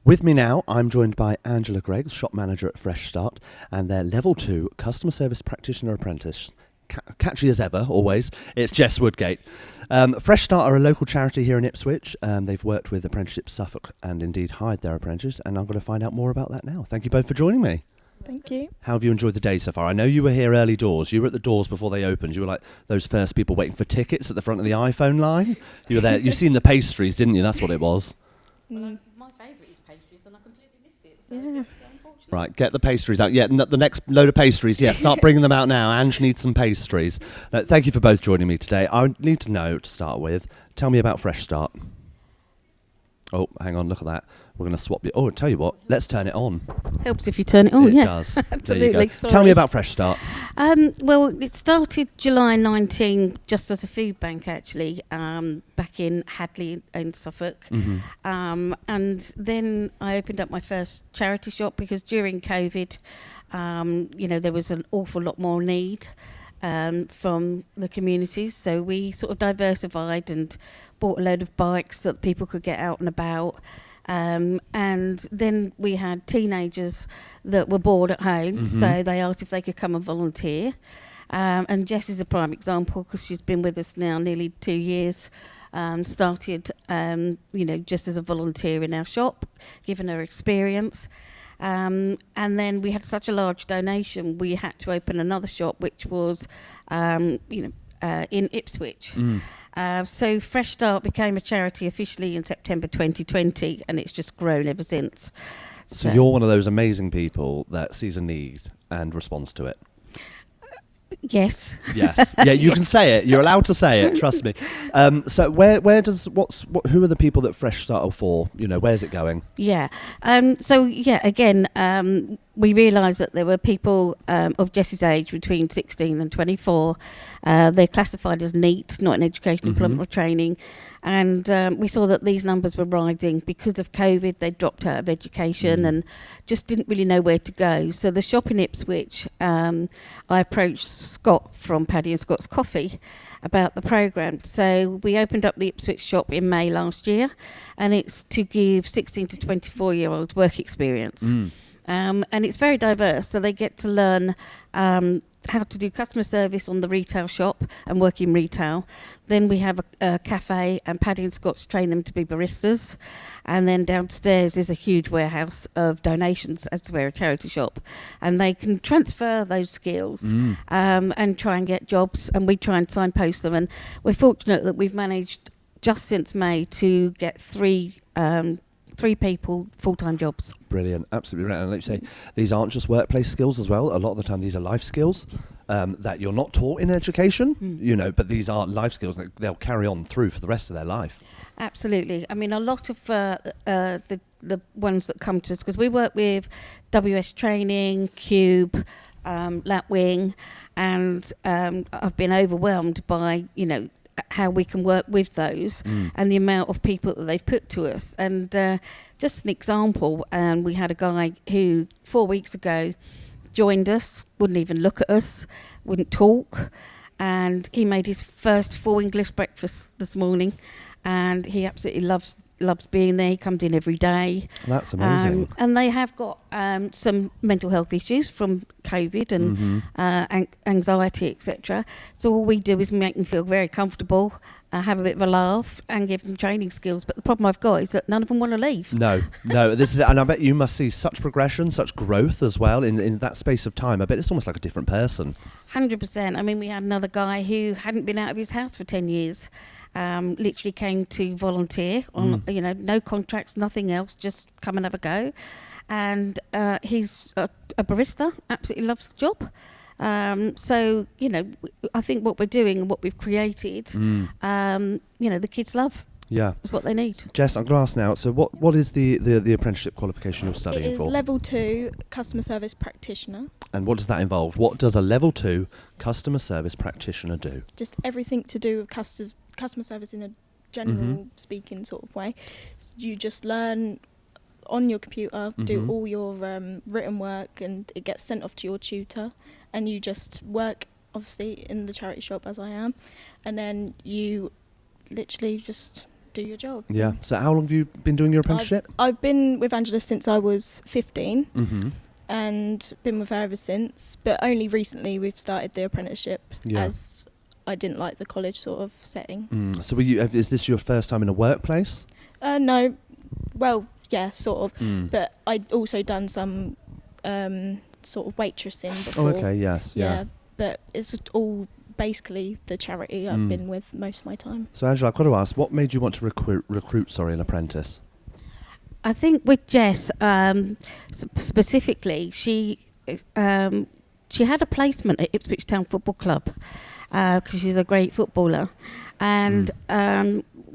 With me now, I'm joined by Angela Gregg, shop manager at Fresh Start, and their Level 2 Customer Service Practitioner Apprentice. Catchy as ever, always. It's Jess Woodgate. Fresh Start are a local charity here in Ipswich. They've worked with Apprenticeship Suffolk and indeed hired their apprentices, and I'm going to find out more about that now. Thank you both for joining me. Thank you. How have you enjoyed the day so far? I know you were here early doors. You were at the doors before they opened. You were like those first people waiting for tickets at the front of the iPhone line. You were there. You've seen the pastries, didn't you? That's what it was. Well, my favourite is pastries, and I completely missed it. So Yeah. unfortunate. Right, get the pastries out. Yeah, the next load of pastries. Yeah, start bringing them out now. Ange needs some pastries. Thank you for both joining me today. I need to know, to start with, tell me about Fresh Start. Oh, hang on, look at that. We're going to swap it. Oh, tell you what, let's turn it on. Helps if you turn it on, It yeah. does. Absolutely. There you go. Sorry. Tell me about Fresh Start. Well, it started July 19, just as a food bank, actually, back in Hadley in Suffolk. Mm-hmm. And then I opened up my first charity shop because during COVID, there was an awful lot more need from the communities. So we sort of diversified and bought a load of bikes so that people could get out and about. And then we had teenagers that were bored at home, so they asked if they could come and volunteer. And Jess is a prime example because she's been with us now nearly 2 years. Started, just as a volunteer in our shop, given her experience. And then we had such a large donation, we had to open another shop, which was, in Ipswich. So Fresh Start became a charity officially in September 2020, and it's just grown ever since. So you're one of those amazing people that sees a need and responds to it. Yes. Yes. Yeah, you can say it. You're allowed to say it. Trust me. So who are the people that Fresh Start are for? Where's it going? Yeah. We realised that there were people of Jess's age between 16 and 24. They're classified as NEET, not in education, employment or training. And we saw that these numbers were rising because of COVID. They dropped out of education and just didn't really know where to go. So the shop in Ipswich, I approached Scott from Paddy and Scott's Coffee about the programme. So we opened up the Ipswich shop in May last year, and it's to give 16 to 24-year-olds work experience. And it's very diverse, so they get to learn how to do customer service on the retail shop and work in retail. Then we have a cafe, and Paddy and Scott's train them to be baristas. And then downstairs is a huge warehouse of donations, as we're a charity shop. And they can transfer those skills and try and get jobs, and we try and signpost them. And we're fortunate that we've managed, just since May, to get three people full-time jobs. Brilliant, absolutely brilliant. And like you say, these aren't just workplace skills as well. A lot of the time these are life skills that you're not taught in education, but these are life skills that they'll carry on through for the rest of their life. Absolutely. I mean, a lot of the ones that come to us, because we work with WS Training, Cube, Lapwing, and I've been overwhelmed by, how we can work with those and the amount of people that they've put to us. And just an example, we had a guy who 4 weeks ago joined us, wouldn't even look at us, wouldn't talk, and he made his first full English breakfast this morning, and he absolutely loves being there. He comes in every day. That's amazing. And they have got some mental health issues from COVID and anxiety, etc. So all we do is make them feel very comfortable, have a bit of a laugh, and give them training skills. But the problem I've got is that none of them want to leave. No. This is, and I bet you must see such progression, such growth as well in that space of time. I bet it's almost like a different person. 100%. I mean, we had another guy who hadn't been out of his house for 10 years. Literally came to volunteer on, no contracts, nothing else, just come and have a go. And he's a barista, absolutely loves the job. So, I think what we're doing and what we've created, the kids love. Yeah. It's what they need. Jess, I'm going to ask now, so what is the apprenticeship qualification you're studying It is for? Level 2 Customer Service Practitioner. And what does that involve? What does a Level 2 Customer Service Practitioner do? Just everything to do with customer service in a general speaking sort of way. So you just learn on your computer, do all your written work, and it gets sent off to your tutor, and you just work obviously in the charity shop as I am, and then you literally just do your job. Yeah. So how long have you been doing your apprenticeship? I've been with Angela since I was 15 Mm-hmm. and been with her ever since, but only recently we've started the apprenticeship as I didn't like the college sort of setting. So is this your first time in a workplace? No, well, yeah, sort of, but I'd also done some sort of waitressing before. Oh, okay, yes, yeah. But it's all basically the charity I've been with most of my time. So Angela, I've got to ask, what made you want to recruit an apprentice? I think with Jess, specifically, she had a placement at Ipswich Town Football Club because she's a great footballer, and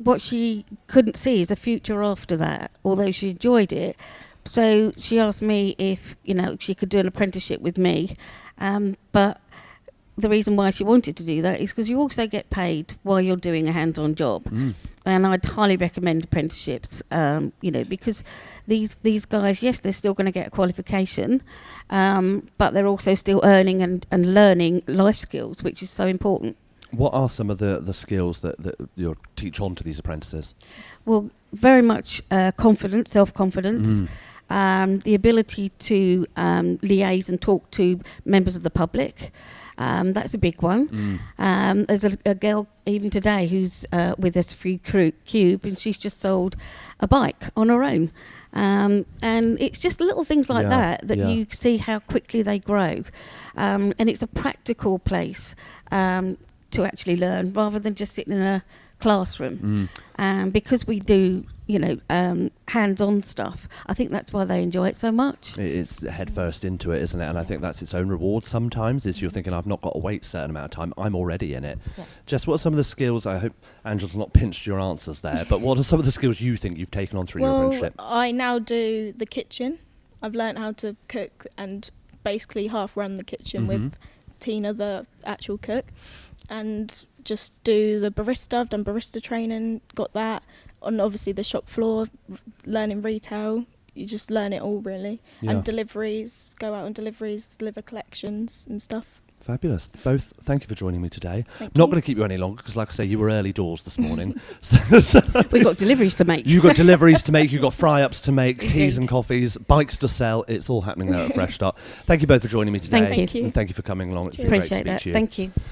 what she couldn't see is a future after that, although she enjoyed it. So she asked me if she could do an apprenticeship with me, but the reason why she wanted to do that is because you also get paid while you're doing a hands-on job. And I'd highly recommend apprenticeships, because these guys, yes, they're still going to get a qualification, but they're also still earning and learning life skills, which is so important. What are some of the skills that you teach on to these apprentices? Well, very much confidence, self-confidence, the ability to liaise and talk to members of the public. That's a big one. There's a girl even today who's with us through Cube, and she's just sold a bike on her own. And it's just little things like that you see how quickly they grow. And it's a practical place to actually learn rather than just sitting in a classroom. Because we do hands-on stuff, I think that's why they enjoy it so much. It's head first into it, isn't it? And I think that's its own reward sometimes, is you're thinking, I've not got to wait a certain amount of time, I'm already in it. Jess, what are some of the skills, I hope Angela's not pinched your answers there, but what are some of the skills you think you've taken on through your apprenticeship? I now do the kitchen. I've learnt how to cook and basically half run the kitchen with Tina, the actual cook, and just do the barista. I've done barista training, got that. On obviously the shop floor, learning retail, you just learn it all really. And deliveries, go out on deliveries, deliver collections and stuff. Fabulous. Both, thank you for joining me today. Thank Not you. going to keep you any longer because, like I say, you were early doors this morning. We've got deliveries to make. You've got deliveries to make, you've got fry-ups to make, teas and coffees, bikes to sell. It's all happening there at Fresh Start. Thank you both for joining me today. Thank you. And thank you for coming along. It's been great to Appreciate speak that. to you. Thank you.